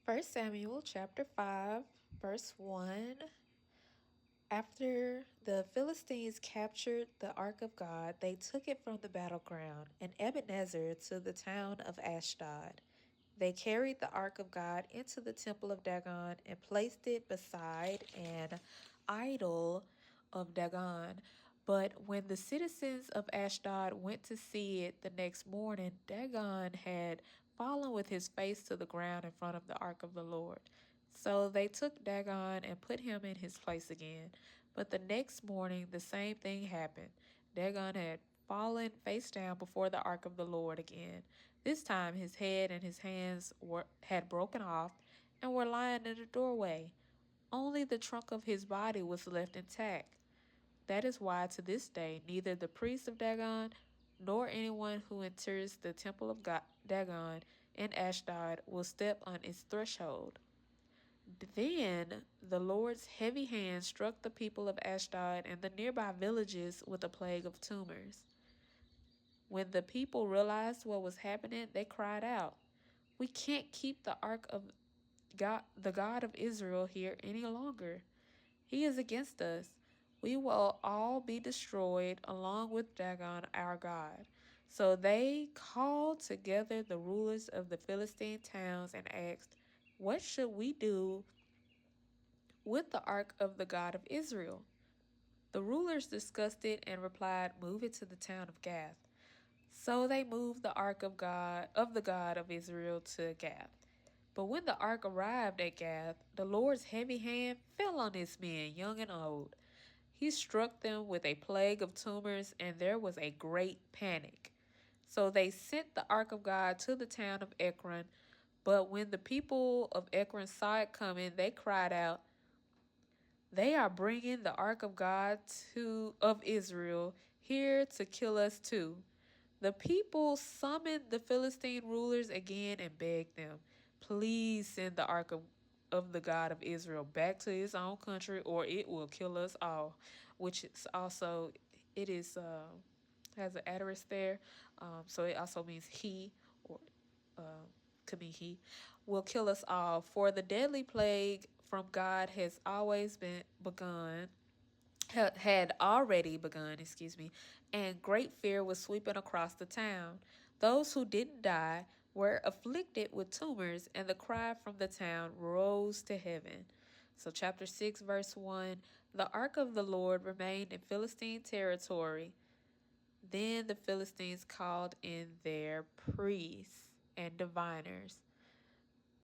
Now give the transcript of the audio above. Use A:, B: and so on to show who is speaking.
A: First Samuel chapter 5, verse 1. After the Philistines captured the ark of God, they took it from the battleground and Ebenezer to the town of Ashdod. They carried the ark of God into the temple of Dagon and placed it beside an idol of Dagon. But when the citizens of Ashdod went to see it the next morning, Dagon had fallen with his face to the ground in front of the ark of the Lord. So they took Dagon and put him in his place again. But the next morning, the same thing happened. Dagon had fallen face down before the ark of the Lord again. This time his head and his hands had broken off and were lying in the doorway. Only the trunk of his body was left intact. That is why to this day neither the priests of Dagon nor anyone who enters the temple of Dagon in Ashdod will step on its threshold. Then the Lord's heavy hand struck the people of Ashdod and the nearby villages with a plague of tumors. When the people realized what was happening, they cried out, "We can't keep the ark of God, the God of Israel, here any longer. He is against us. We will all be destroyed along with Dagon, our God." So they called together the rulers of the Philistine towns and asked, "What should we do with the ark of the God of Israel?" The rulers discussed it and replied, "Move it to the town of Gath." So they moved the ark of the God of Israel to Gath. But when the ark arrived at Gath, the Lord's heavy hand fell on his men, young and old. He struck them with a plague of tumors, and there was a great panic. So they sent the ark of God to the town of Ekron. But when the people of Ekron saw it coming, they cried out, "They are bringing the ark of God of Israel here to kill us too." The people summoned the Philistine rulers again and begged them, "Please send the ark of the God of Israel back to his own country, or it will kill us all." Which is also, it is has an aorist there, so it also means he, or uh, could mean he, will kill us all. For the deadly plague from God has always been begun had already begun, and great fear was sweeping across the town. Those who didn't die were afflicted with tumors, and the cry from the town rose to heaven. So, chapter 6, verse 1. The ark of the Lord remained in Philistine territory. Then the Philistines called in their priests and diviners